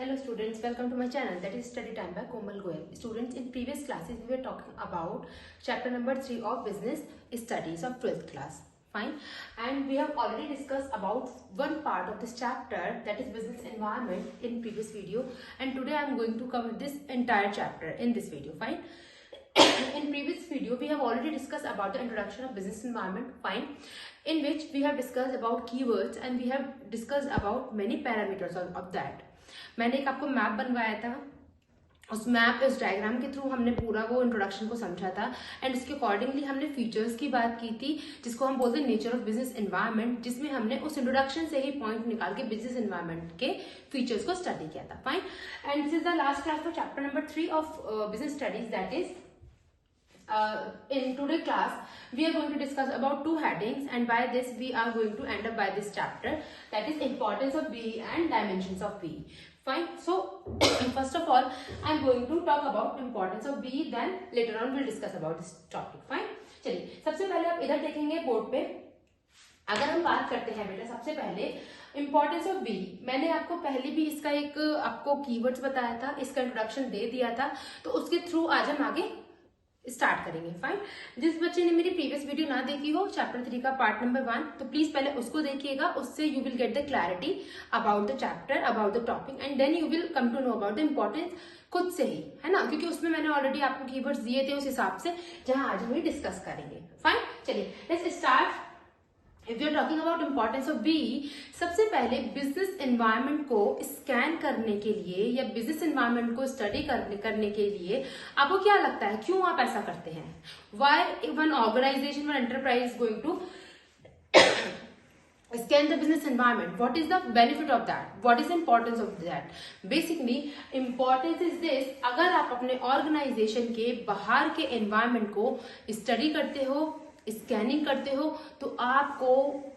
Hello students, welcome to my channel, that is Study Time by Komal Goyal. Students, in previous classes we were talking about chapter number 3 of business studies of 12th class. Fine. And we have already discussed about one part of this chapter, that is business environment, in previous video, and today I am going to cover this entire chapter in this video. Fine. In previous video we have already discussed about the introduction of business environment, fine, in which we have discussed about keywords and we have discussed about many parameters of that. मैंने एक आपको map बनवाया था, उस map उस diagram के through हमने पूरा वो इंट्रोडक्शन को समझा था एंड उसके अकॉर्डिंगली हमने फीचर्स की बात की थी, जिसको हम बोलते हैं नेचर ऑफ बिजनेस एनवायरनमेंट, जिसमें हमने उस इंट्रोडक्शन से ही पॉइंट निकाल के बिजनेस एनवायरनमेंट के फीचर्स को स्टडी किया था. Fine. And this is the last class for chapter number 3 of business studies. That is in today's class we are going to discuss about two headings, and by this we are going to end up by this chapter, that is importance of BE and dimensions of BE. Fine. So first of all I am going to talk about importance of BE, then later on we'll discuss about this topic. Fine. चलिए सबसे पहले आप इधर देखेंगे board पे. अगर हम बात करते हैं बेटा सबसे पहले इंपॉर्टेंस ऑफ BE, मैंने आपको पहले भी इसका एक आपको कीवर्ड्स बताया था, इसका इंट्रोडक्शन दे दिया था, तो उसके थ्रू आज हम आगे स्टार्ट करेंगे. फाइन. जिस बच्चे ने मेरी प्रीवियस वीडियो ना देखी हो चैप्टर 3 का पार्ट नंबर 1, तो प्लीज पहले उसको देखिएगा, उससे you will get the clarity about the chapter, about the topic, and then you will come to know about the importance खुद से ही, है ना, क्योंकि उसमें मैंने ऑलरेडी आपको कीवर्ड्स दिए थे उस हिसाब से, जहां आज हम डिस्कस करेंगे. फाइन. चलिए let's start. If you are talking about importance of BE, सबसे पहले बिजनेस एनवायरनमेंट को स्कैन करने के लिए या बिजनेस एनवायरनमेंट को स्टडी करने के लिए आपको क्या लगता है, क्यों आप ऐसा करते हैं? Why one organization or enterprise is going to scan the business environment? What is the benefit of that? What is the importance of that? Basically, importance is this: अगर आप अपने ऑर्गेनाइजेशन के बाहर के एनवायरनमेंट को स्टडी करते हो, scanning करते हो, तो आपको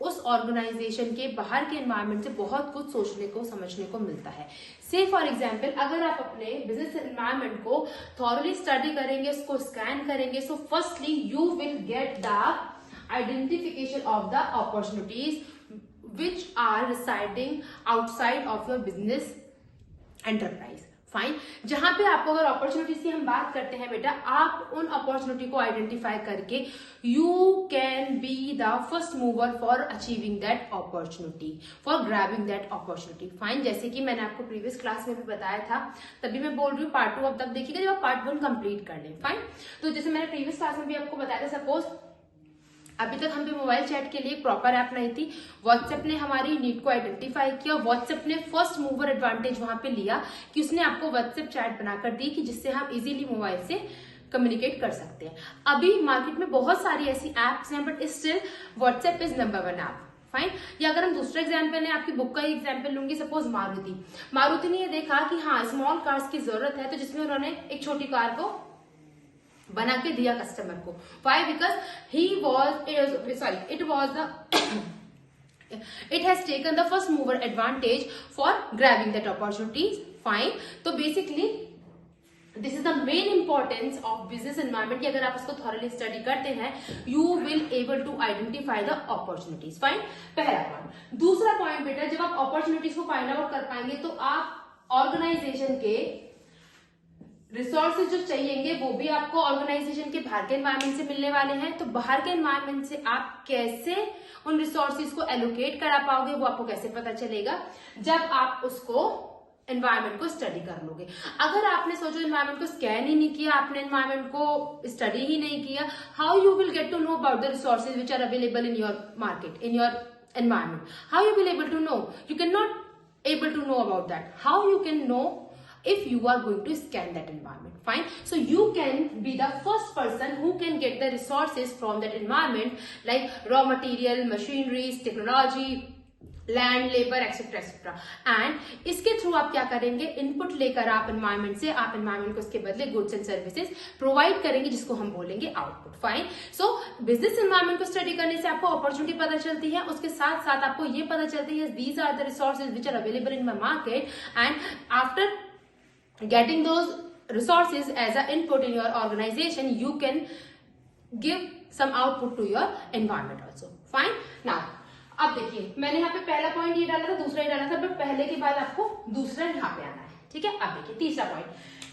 उस ऑर्गेनाइजेशन के बाहर के एनवायरनमेंट से बहुत कुछ सोचने को समझने को मिलता है. से फॉर एग्जांपल अगर आप अपने बिजनेस एनवायरनमेंट को थॉरली स्टडी करेंगे, उसको स्कैन करेंगे, so firstly you will get the identification of the opportunities which are residing outside of your business enterprise. Fine. जहां पे आपको अगर अपॉर्चुनिटीज की हम बात करते हैं बेटा, आप उन अपॉर्चुनिटी को आइडेंटिफाई करके you can be the first mover for achieving that opportunity, for grabbing that opportunity. Fine. जैसे कि मैंने आपको प्रीवियस क्लास में भी बताया था, तभी मैं बोल रही हूँ पार्ट 2 अब तक देखिएगा जब आप पार्ट 1 कंप्लीट कर लें. फाइन. तो जैसे मैंने प्रीवियस क्लास में भी आपको बताया था, सपोज अभी तक हम पे मोबाइल चैट के लिए प्रॉपर ऐप नहीं थी, व्हाट्सएप ने हमारी नीड को आइडेंटिफाई किया, व्हाट्सएप ने फर्स्ट मूवर एडवांटेज वहां पे लिया कि उसने आपको व्हाट्सएप चैट बनाकर दी कि जिससे हम इजीली मोबाइल से कम्युनिकेट कर सकते हैं. अभी मार्केट में बहुत सारी ऐसी एप्स हैं, but still WhatsApp is number 1 app. Fine. या अगर हम दूसरा एग्जाम्पल लें, आपकी बुक का ही एग्जाम्पल लूंगी, सपोज मारुति ने ये देखा कि हाँ स्मॉल कार्स की जरूरत है, तो जिसमें उन्होंने एक छोटी कार को बना के दिया कस्टमर को. Why? Because it has taken the first mover advantage for grabbing that opportunities. Fine. तो basically this is the main importance of business environment कि अगर आप उसको thoroughly study करते हैं, you will able to identify the opportunities. Fine. पहला point. दूसरा point बेटा, जब आप opportunities को फाइंड आउट कर पाएंगे तो आप ऑर्गेनाइजेशन के रिसोर्सेज जो चाहिएंगे वो भी आपको ऑर्गेनाइजेशन के बाहर के एनवायरनमेंट से मिलने वाले हैं. तो बाहर के एनवायरनमेंट से आप कैसे उन रिसोर्सेज को एलोकेट करा पाओगे, वो आपको कैसे पता चलेगा? जब आप उसको एनवायरनमेंट को स्टडी कर लोगे. अगर आपने सोचो एनवायरनमेंट को स्कैन ही नहीं किया, आपने एनवायरनमेंट को स्टडी ही नहीं किया, how you will get to know about the resources which are available in your market, in your environment? How you will able to know? You can not able to know about that. How you can know if you are going to scan that environment? Fine. So you can be the first person who can get the resources from that environment, like raw material, machineries, technology, land, labour, etcetera etcetera. And इसके through आप क्या करेंगे, input लेकर आप environment से, आप environment को इसके बदले गुड्स एंड सर्विसेज प्रोवाइड करेंगे, जिसको हम बोलेंगे आउटपुट. फाइन. सो बिजनेस एनवायरनमेंट को स्टडी करने से आपको अपॉर्चुनिटी पता चलती है, उसके साथ साथ आपको ये पता चलती है these are the resources which are available in my market, and after getting those resources as an input in your organization, you can give some output to your environment also. Fine. Now अब देखिए मैंने यहाँ पे पहला point ये डाला था, दूसरा ये डाला था, बट पहले के बाद आपको दूसरा यहाँ पे आना है. ठीक है। अब देखिए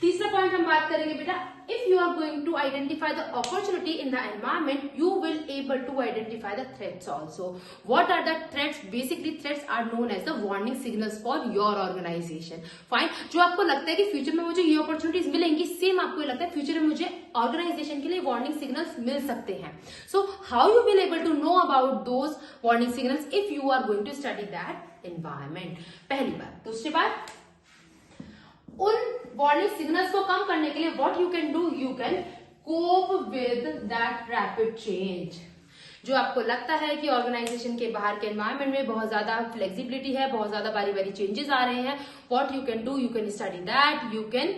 तीसरा पॉइंट हम बात करेंगे बेटा, if you are going to identify the opportunity in the environment you will able to identify the threats also. What are the threats? Basically threats are known as the warning signals for your organisation. Fine, जो आपको लगता है कि future में मुझे ये opportunities मिलेंगी, same आपको लगता है फ्यूचर में मुझे ऑर्गेनाइजेशन के लिए वार्निंग सिग्नल्स मिल सकते हैं। So how you will able to know about those warning signals if you are going to study that environment? पहली बात। दूसरी बात, उन वार्निंग सिग्नल्स को कम करने के लिए what you can do, you can cope with that rapid change. जो आपको लगता है कि ऑर्गेनाइजेशन के बाहर के एनवायरमेंट में बहुत ज्यादा फ्लेक्सिबिलिटी है, बहुत ज्यादा बारी बारी चेंजेस आ रहे हैं, what you can do, you can study that, you can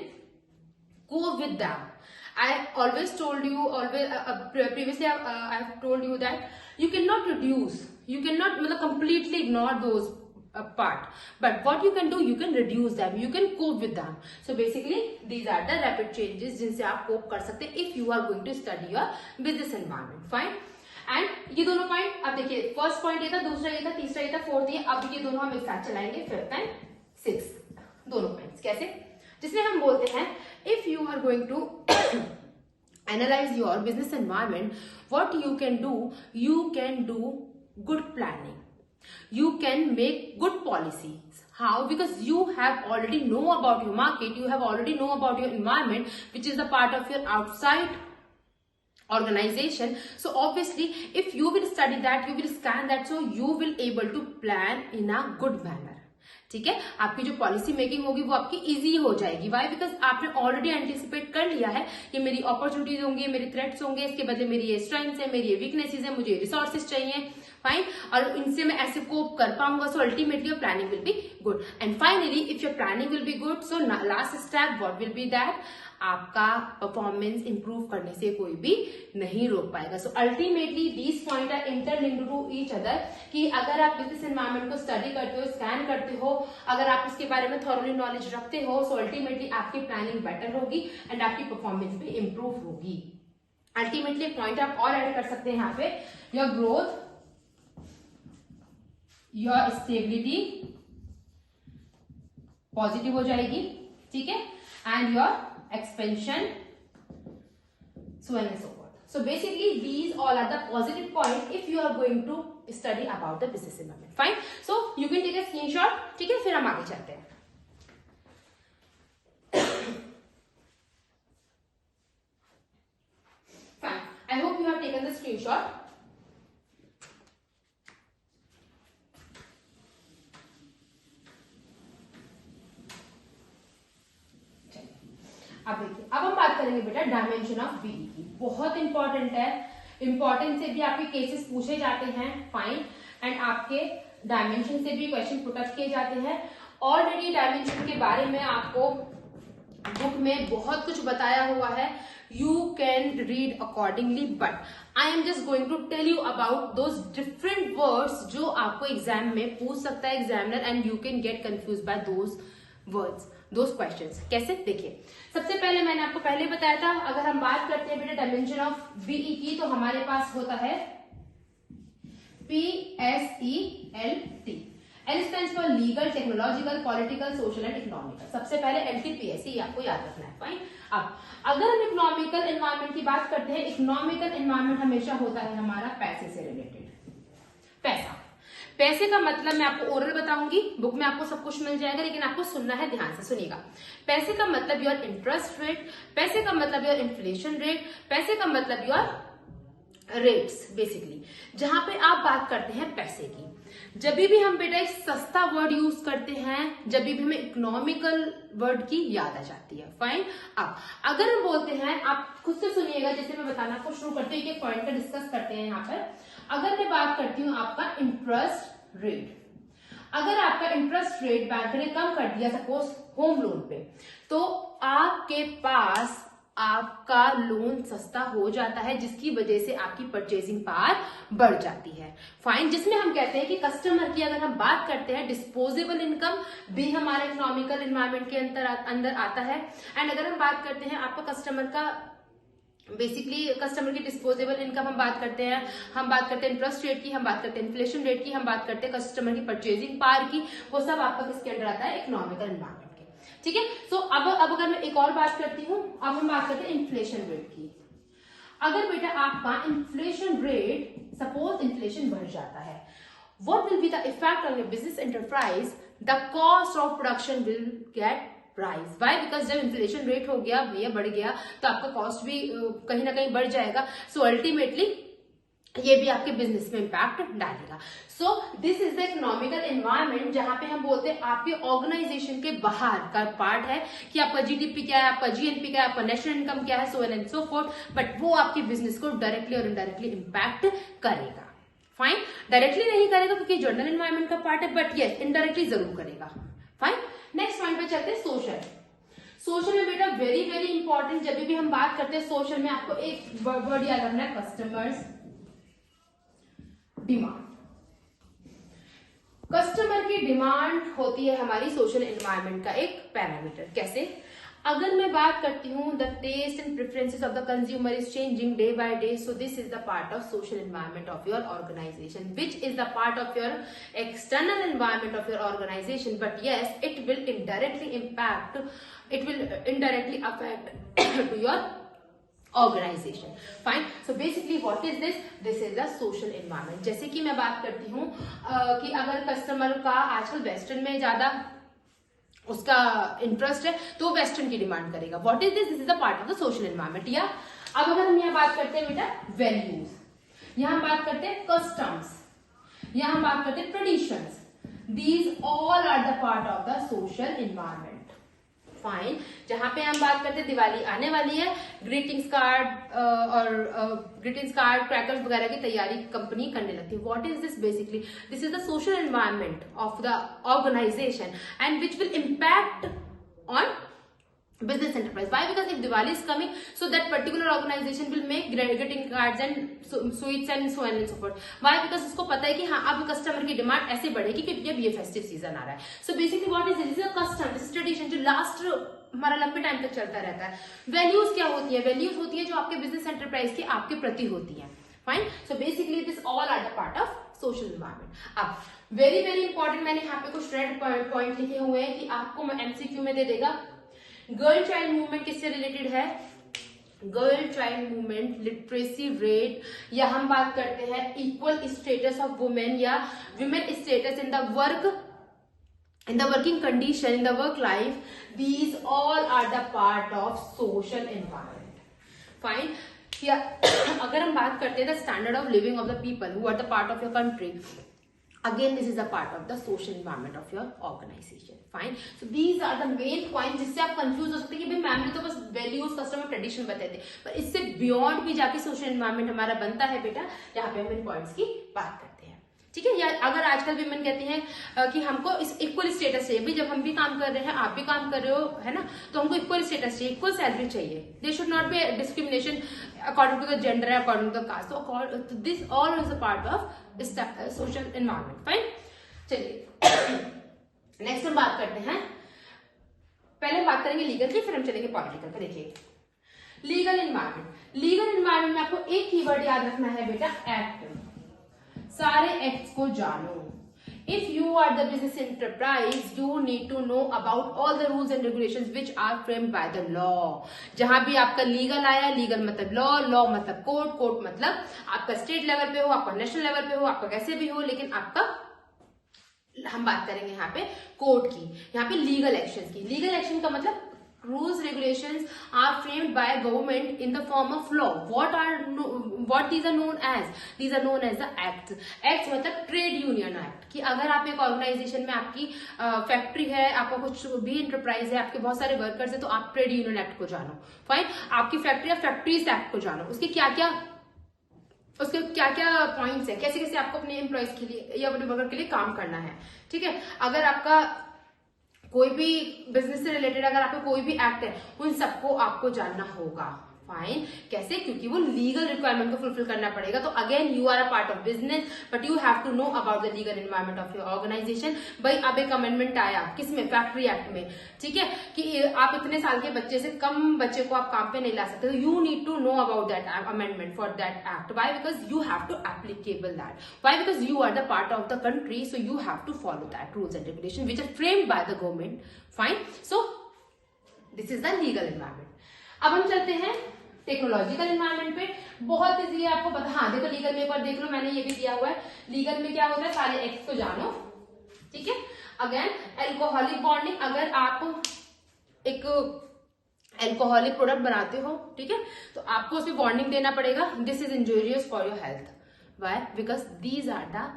cope with that. I always told you, previously I have told you that you cannot reduce, you cannot completely ignore those part, but what you can do, you can reduce them, you can cope with them. So basically these are the rapid changes जिनसे आप cope कर सकते हैं if you are going to study your business environment. Fine. And ये दोनों point, अब देखिए first point ये था, दूसरा ये था, तीसरा ये था, फोर्थ ये, अब ये दोनों हम एक साथ चलाएंगे, फिफ्थ एंड सिक्स्थ दोनों पॉइंट्स। कैसे? जिसमें हम बोलते हैं if you are going to analyse your business environment, what you can do good planning, you can make good policies. How? Because you have already know about your market, you have already know about your environment, which is a part of your outside organization. So obviously if you will study that, you will scan that, so you will able to plan in a good manner. ठीक है, आपकी जो policy making होगी वो आपकी easy हो जाएगी। Y? Because आपने ऑलरेडी एंटिसिपेट कर लिया है कि मेरी अपॉर्चुनिटीज होंगी, मेरे थ्रेट्स होंगे, इसके बदले मेरी ये स्ट्रेंथ्स है, मेरी ये वीकनेसेस है, मुझे रिसोर्सेज चाहिए। फाइन, और इनसे मैं ऐसे कोप कर पाऊंगा। So ultimately your planning will be good and finally if your planning will be good, so last step what will be that, आपका परफॉर्मेंस इंप्रूव करने से कोई भी नहीं रोक पाएगा। So ultimately these point are interlinked to each other, कि अगर आप बिजनेस एनवायरमेंट को स्टडी करते हो, स्कैन करते हो, अगर आप उसके बारे में थॉरली नॉलेज रखते हो, सो अल्टीमेटली आपकी प्लानिंग बेटर होगी एंड आपकी परफॉर्मेंस भी इंप्रूव होगी। अल्टीमेटली पॉइंट आप और ऐड कर सकते हैं यहाँ पे, your growth, your stability positive हो जाएगी, ठीक है, and your expansion, so on and so forth. So basically these all are the positive points if you are going to study about the business environment. Fine, so you can take a screenshot, ठीक है, फिर हम आगे चलते हैं। Fine, I hope you have taken the screenshot. अब देखिए, अब हम बात करेंगे बेटा डायमेंशन ऑफ बीई की। बहुत इंपॉर्टेंट है, इंपॉर्टेंट से भी आपके केसेस पूछे जाते हैं। फाइन, एंड आपके डायमेंशन से भी क्वेश्चन पुट अप किए जाते हैं। ऑलरेडी डायमेंशन के बारे में आपको बुक में बहुत कुछ बताया हुआ है, you can read accordingly, but I am just going to tell you about those different words जो आपको एग्जाम में पूछ सकता है examiner, and you can get confuse by those words, those questions. कैसे? देखिए, सबसे पहले मैंने आपको पहले बताया था, अगर हम बात करते हैं बेटा डायमेंशन ऑफ बीई की, तो हमारे पास होता है PSELT। L stands for legal, technological, political, social and economical. सबसे पहले LTPSE आपको याद रखना है। फाइन, अब अगर हम इकोनॉमिकल एनवायरमेंट की बात करते हैं, इकोनॉमिकल एनवायरमेंट हमेशा होता है हमारा पैसे से रिलेटेड। पैसा, पैसे का मतलब मैं आपको ओरल बताऊंगी, बुक में आपको सब कुछ मिल जाएगा, लेकिन आपको सुनना है, ध्यान से सुनिएगा। पैसे का मतलब योर इंटरेस्ट रेट, पैसे का मतलब योर इन्फ्लेशन रेट, पैसे का मतलब योर रेट्स। बेसिकली जहां पे आप बात करते हैं पैसे की, जब भी हम बेटा एक सस्ता वर्ड यूज करते हैं, जब भी हमें इकोनॉमिकल वर्ड की याद आ जाती है। फाइन, अब अगर हम बोलते हैं, आप खुद से सुनिएगा, जैसे मैं बताना आपको शुरू करते हैं, एक पॉइंट का डिस्कस करते हैं यहाँ पर। अगर मैं बात करती हूँ आपका इंटरेस्ट रेट, अगर आपका इंटरेस्ट रेट बैंक ने कम कर दिया सपोज होम लोन पे, तो आपके पास आपका लोन सस्ता हो जाता है, जिसकी वजह से आपकी परचेजिंग पावर बढ़ जाती है। फाइन, जिसमें हम कहते हैं कि कस्टमर की अगर हम बात करते हैं, डिस्पोजेबल इनकम भी हमारे इकोनॉमिकल एनवायरमेंट के अंदर आता है। एंड अगर हम बात करते हैं आपका कस्टमर का, बेसिकली कस्टमर की डिस्पोजेबल इनकम हम बात करते हैं इंटरेस्ट रेट की, हम बात करते हैं इन्फ्लेशन रेट की, हम बात करते हैं कस्टमर की परचेजिंग पावर की, वो सब आपका किसके अंडर आता है? इकोनॉमिकल एनवायरमेंट के। ठीक है। सो अब अगर मैं एक और बात करती हूँ, अब हम बात करते हैं इन्फ्लेशन रेट की। अगर बेटा आपका इन्फ्लेशन रेट, सपोज इन्फ्लेशन बढ़ जाता है, what will be the effect on your business enterprise? The cost of production will get rise. Why? Because जब इन्फ्लेशन रेट हो गया भैया, बढ़ गया, तो आपका कॉस्ट भी कहीं ना कहीं बढ़ जाएगा। सो अल्टीमेटली ये भी आपके बिजनेस में इंपैक्ट डालेगा। सो this is the economical environment, जहां पे हम बोलते हैं आपके ऑर्गेनाइजेशन के बाहर का पार्ट है कि आपका जीडीपी क्या है, आपका जीएनपी क्या है, आपका नेशनल इनकम क्या है, so and so fourth, but वो आपके बिजनेस को डायरेक्टली और इनडायरेक्टली इंपैक्ट करेगा। फाइन, डायरेक्टली नहीं करेगा क्योंकि जनरल एनवायरनमेंट का पार्ट है, बट यस इनडायरेक्टली जरूर करेगा। फाइन, नेक्स्ट पॉइंट पे चलते हैं सोशल। सोशल में बेटा वेरी वेरी इंपॉर्टेंट, जब भी हम बात करते हैं सोशल में आपको एक वर्ड याद रखना है, कस्टमर्स डिमांड। कस्टमर की डिमांड होती है हमारी सोशल एनवायरनमेंट का एक पैरामीटर। कैसे? अगर मैं बात करती हूँ the taste and preferences of the consumer is changing day by day, so this is the part of social environment of your organisation, which is the part of your external environment of your organisation, but yes it will indirectly impact, it will indirectly affect to your organisation. Fine, so basically what is this? This is the social environment. जैसे कि मैं बात करती हूँ कि अगर customer का आजकल वेस्टर्न में ज्यादा उसका इंटरेस्ट है तो वेस्टर्न की डिमांड करेगा। What is this? This is the part of the social environment. या अब अगर हम यहाँ बात करते हैं बेटा वैल्यूज, यहाँ हम बात करते हैं कस्टम्स, यहाँ हम बात करते हैं traditions, these all are the part of the social environment. Fine, जहां पे हम बात करते हैं दिवाली आने वाली है, ग्रीटिंग्स कार्ड और ग्रीटिंग्स कार्ड, क्रैकर्स वगैरह की तैयारी कंपनी करने लगती है। What is this? Basically this is the social environment of the organisation and which will impact on business enterprise. Why? Because if Diwali is coming, so that particular organization will make greeting cards and sweets and so on and so forth. Why? Because उसको पता है कि हाँ अब customer की demand ऐसे बढ़ेगी क्योंकि अब ये फेस्टिव सीजन आ रहा है। सो basically what is this? Is a custom, this is tradition जो लास्ट हमारा लंबे टाइम तक चलता रहता है। वैल्यूज क्या होती है? वैल्यूज होती है जो आपके बिजनेस एंटरप्राइज की आपके प्रति होती है। Fine, so basically this all are the part of social environment. अब वेरी वेरी इंपॉर्टेंट, मैंने यहाँ पे कुछ रेड पॉइंट लिखे हुए हैं कि आपको एमसीक्यू में दे देगा। गर्ल चाइल्ड मूवमेंट किससे रिलेटेड है? Girl child movement, literacy rate, या हम बात करते हैं इक्वल स्टेटस ऑफ वुमेन या women status in the work, in the working condition, in the work life, these all are the part of social environment. Fine. अगर हम बात करते हैं the standard of living of the people who are the part of your country, again this is a part of the social environment of your organization. Fine. So these are the main points जिससे आप confuse हो सकते हैं कि भाई ma'am ने तो बस वैल्यूज कस्टमर ट्रेडिशन बताए थे, पर इससे बियॉन्ड भी जाके सोशल एनवायरनमेंट हमारा बनता है बेटा, जहाँ पे हम इन पॉइंट्स की बात करते हैं। ठीक है, या अगर आजकल विमेन कहती हैं कि हमको इस इक्वल स्टेटस चाहिए, भाई जब हम भी काम कर रहे हैं आप भी काम कर रहे हो, है ना, तो हमको इक्वल स्टेटस चाहिए, इक्वल सैलरी चाहिए। They should not be discrimination according to the gender, according to the caste, तो this all is a part of social environment. Fine, चलिए नेक्स्ट हम बात करते हैं, पहले हम बात करेंगे लीगल की, फिर हम चलेंगे पॉलिटिकल पे। देखिए लीगल एनवायरनमेंट, लीगल एनवायरनमेंट में आपको एक कीवर्ड याद रखना है बेटा, एक्ट। सारे एक्ट्स को जानो। If you are the business enterprise, you need to know about all the rules and regulations which are framed by the law. जहां भी आपका लीगल आया, लीगल मतलब लॉ, लॉ मतलब कोर्ट, कोर्ट मतलब आपका स्टेट लेवल पे हो, आपका नेशनल लेवल पे हो, आपका कैसे भी हो, लेकिन आपका हम बात करेंगे यहाँ पे कोर्ट की, यहाँ पे लीगल एक्शन की। लीगल एक्शन का मतलब rules regulations are framed by government in the form of law. What these are known as? These are known as the acts. Acts मतलब ट्रेड यूनियन एक्ट, कि अगर आप एक ऑर्गेनाइजेशन में आपकी फैक्ट्री है, आपका कुछ भी इंटरप्राइज है, आपके बहुत सारे वर्कर्स है, तो आप ट्रेड यूनियन एक्ट को जानो। फाइन, आपकी फैक्ट्री या फैक्ट्रीज एक्ट को जानो, उसके क्या क्या पॉइंट्स है, कैसे कैसे आपको अपने एम्प्लॉयज के लिए या अपने वर्कर के लिए काम करना है। ठीक है, अगर आपका कोई भी बिजनेस से रिलेटेड अगर आपका कोई भी एक्ट है, उन सबको आपको जानना होगा। फाइन, कैसे? क्योंकि वो लीगल रिक्वायरमेंट को फुलफिल करना पड़ेगा। तो again you are a part of business but you have to know about the legal environment of your organisation. भाई अब एक अमेंडमेंट आया किसमें? फैक्ट्री एक्ट में, ठीक है, कि आप इतने साल के बच्चे से कम बच्चे को आप काम पे नहीं ला सकते। तो you need to know about that amendment for that act. Why? Because you have to applicable that. Why? Because you are the part of the country, so you have to follow that rules and regulation which are framed by the government. Fine, so this is the legal environment. अब हम चलते हैं technological environment पे। बहुत easy है आपको पता। हाँ देखो, लीगल में एक बार देख लो, मैंने ये भी दिया हुआ है। लीगल में क्या होता है, सारे एक्ट को जानो, ठीक है। अगेन एल्कोहलिक बॉन्डिंग, अगर आप एक एल्कोहलिक प्रोडक्ट बनाते हो, ठीक है, तो आपको उसमें बॉन्डिंग देना पड़ेगा। This is injurious for your health. Why? Because these are the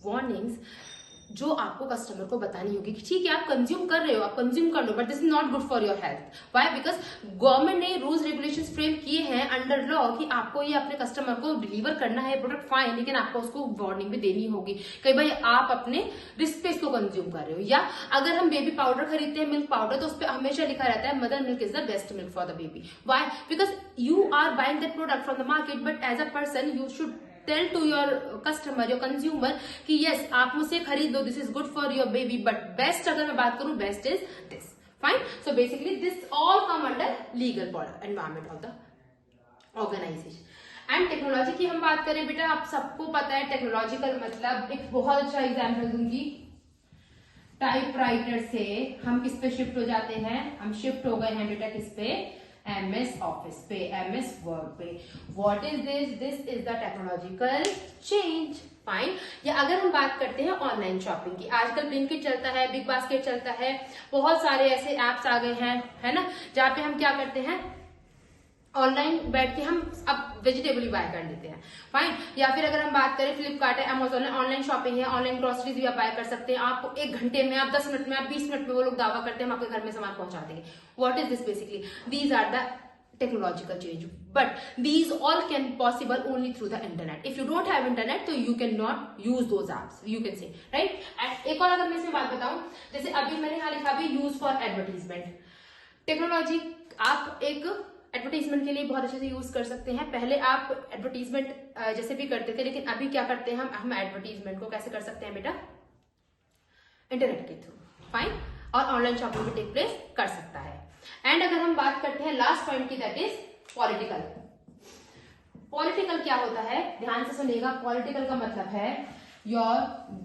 warnings जो आपको कस्टमर को बतानी होगी कि ठीक है आप कंज्यूम कर रहे हो, आप कंज्यूम कर लो, but this is not good for your health. Why? Because government ने रूल्स रेगुलेशंस फ्रेम किए हैं अंडर लॉ कि आपको ये अपने कस्टमर को डिलीवर करना है प्रोडक्ट, फाइन, लेकिन आपको उसको वार्निंग भी देनी होगी कि भाई आप अपने रिस्क पे इसको कंज्यूम कर रहे हो। या अगर हम बेबी पाउडर खरीदते हैं, मिल्क पाउडर, तो उस पर हमेशा लिखा रहता है mother milk is the best milk for the baby. Why? Because you are buying that product from the market, but as a person you should tell to your customer, your consumer कि yes आप मुझसे खरीद दो, this is good for your baby, but best अगर मैं बात करूं, best is this. Fine, so basically this all come under legal environment of the organisation. And technology की हम बात करें बेटा, आप सबको पता है टेक्नोलॉजिकल मतलब, एक बहुत अच्छा एग्जाम्पल दूंगी, टाइपराइटर से हम किस पे शिफ्ट हो जाते हैं? हम शिफ्ट हो गए हैं बेटा किस पे? MS ऑफिस पे, MS वर्ड पे। What is this? This is the technological change. Fine. या अगर हम बात करते हैं ऑनलाइन शॉपिंग की, आजकल ब्लिंकिट चलता है, बिग बास्केट चलता है, बहुत सारे ऐसे एप्स आ गए हैं, है ना, जहां पे हम क्या करते हैं, ऑनलाइन बैठ के हम अब वेजिटेबल ही बाय कर लेते हैं। फाइन। या फिर अगर हम बात करें फ्लिपकार्ट है, अमेजोन है, ऑनलाइन शॉपिंग है, ऑनलाइन ग्रोसरीज भी आप बाय कर सकते हैं। आप 1 घंटे में, आप 10 मिनट में, आप 20 मिनट में, वो लोग दावा करते हैं हम आपके घर में सामान पहुंचा देंगे। What is this? Basically these are the technological change, but these all can possible only through the internet. If you don't have internet तो you cannot use those apps, you can say, right? And एक और अगर मैं इसमें बात बताऊं, जैसे अभी मैंने यहाँ लिखा भी यूज फॉर एडवर्टीजमेंट। टेक्नोलॉजी आप एक एडवर्टीजमेंट के लिए बहुत अच्छे से यूज कर सकते हैं। पहले आप एडवर्टीजमेंट जैसे भी करते थे, लेकिन अभी क्या करते हैं हम एडवर्टीजमेंट को कैसे कर सकते हैं बेटा? इंटरनेट के थ्रू। फाइन। और ऑनलाइन शॉपिंग भी टेक प्लेस कर सकता है। एंड अगर हम बात करते हैं लास्ट पॉइंट की, दैट इज पॉलिटिकल। पॉलिटिकल क्या होता है? ध्यान से सुनिएगा। पॉलिटिकल का मतलब है your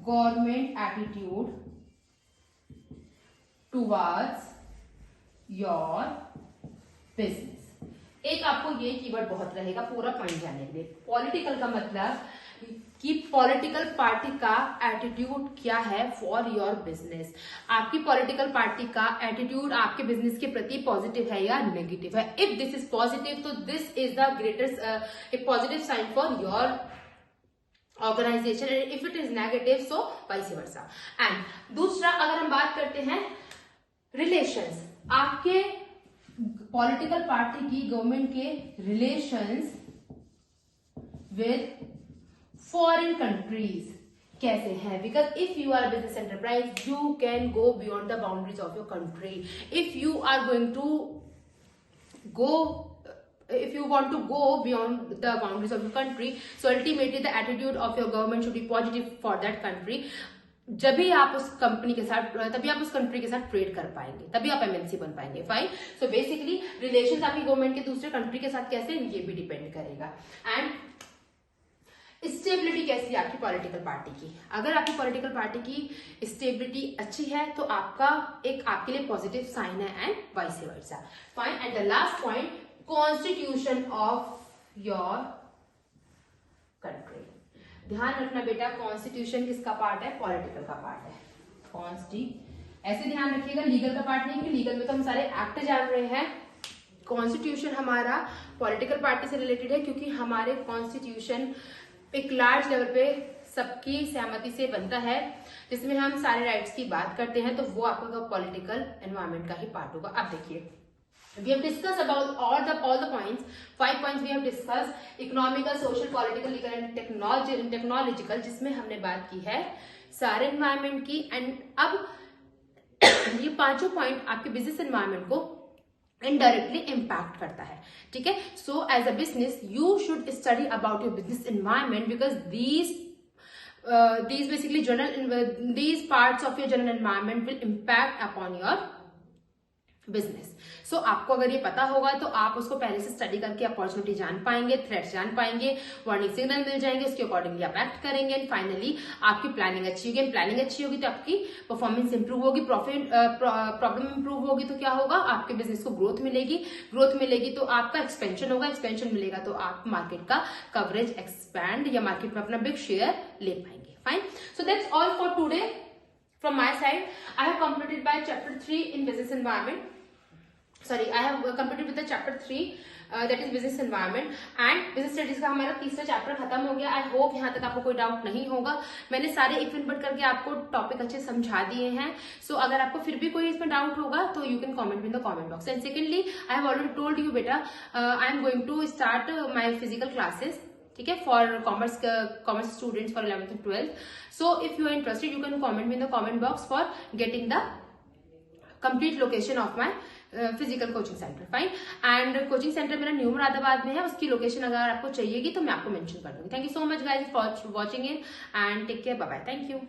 government attitude towards your business. एक आपको ये कीवर्ड बहुत रहेगा पूरा पॉइंट जाने के लिए। पॉलिटिकल का मतलब कि पॉलिटिकल पार्टी का एटीट्यूड क्या है फॉर योर बिजनेस। आपकी पॉलिटिकल पार्टी का एटीट्यूड आपके बिजनेस के प्रति पॉजिटिव है या नेगेटिव है। इफ दिस इज पॉजिटिव तो दिस इज द ग्रेटेस्ट एक positive sign for your organisation, and if it is negative so vice versa. And दूसरा अगर हम बात करते हैं रिलेशंस, आपके पॉलिटिकल पार्टी की गवर्नमेंट के रिलेशंस विद फॉरेन कंट्रीज कैसे हैं? Because if you are business enterprise you can go beyond the boundaries of your country. If you are going to go, if you want to go beyond the boundaries of your country, so ultimately the attitude of your government should be positive for that country. जब भी आप उस company के साथ, तभी आप उस country के साथ ट्रेड कर पाएंगे, तभी आप एमएनसी बन पाएंगे। फाइन। सो बेसिकली रिलेशंस आपकी गवर्नमेंट के दूसरे कंट्री के साथ कैसे, ये भी डिपेंड करेगा। एंड स्टेबिलिटी कैसी है आपकी पॉलिटिकल पार्टी की? अगर आपकी पॉलिटिकल पार्टी की स्टेबिलिटी अच्छी है तो आपका एक आपके लिए पॉजिटिव साइन है, and vice versa. Fine. And the last point, constitution of your country. ध्यान रखना बेटा, कॉन्स्टिट्यूशन किसका पार्ट है? पॉलिटिकल का पार्ट है। ऐसे ध्यान रखिएगा, लीगल का पार्ट नहीं, क्योंकि लीगल में तो हम सारे एक्ट जान रहे हैं। कॉन्स्टिट्यूशन हमारा पॉलिटिकल पार्टी से रिलेटेड है, क्योंकि हमारे कॉन्स्टिट्यूशन एक लार्ज लेवल पे सबकी सहमति से बनता है, जिसमें हम सारे राइट्स की बात करते हैं, तो वो आपका पॉलिटिकल एनवायरमेंट का ही पार्ट होगा। अब देखिए, we have discussed about all the points, 5 points we have discussed, economical, social, political, legal and technological, जिसमें हमने बात की है सारे एनवायरमेंट की। एंड अब ये 5 पॉइंट आपके बिजनेस एनवायरमेंट को इनडायरेक्टली इम्पैक्ट करता है, ठीक है। So as a business you should study about your business environment because these parts of your general environment will impact upon your business. So आपको अगर ये पता होगा तो आप उसको पहले से स्टडी करके अपॉर्चुनिटी जान पाएंगे, थ्रेट्स जान पाएंगे, वार्निंग सिग्नल मिल जाएंगे, उसके अकॉर्डिंगली आप एक्ट करेंगे एंड फाइनली आपकी प्लानिंग अच्छी होगी। प्लानिंग अच्छी होगी तो आपकी परफॉर्मेंस इंप्रूव होगी, प्रॉब्लम इंप्रूव होगी तो क्या होगा, आपके बिजनेस को ग्रोथ मिलेगी, ग्रोथ मिलेगी तो आपका एक्सपेंशन होगा, एक्सपेंशन मिलेगा तो आप मार्केट का कवरेज एक्सपैंड या मार्केट में अपना बिग शेयर ले पाएंगे। Fine, so that's all for today from my side. I have completed by chapter 3 in business environment, I have completed with the chapter 3 that is business environment and business studies का हमारा तीसरा chapter खत्म हो गया। I hope यहाँ तक आपको कोई डाउट नहीं होगा। मैंने सारे इफ एंड बट करके आपको टॉपिक अच्छे समझा दिए हैं। सो अगर आपको फिर भी कोई इसमें डाउट होगा तो you can comment in the comment box. And secondly I have already told you बेटा I am going to start my physical classes, ठीक है, for commerce students for 11th and 12th। So if you are interested you can comment in the comment box for getting the complete location of my physical coaching centre. Fine, and coaching centre मेरा new Moradabad में है, उसकी location अगर आपको चाहिएगी तो मैं आपको mention कर दूंगी। Thank you so much guys for watching in and take care, bye bye, thank you.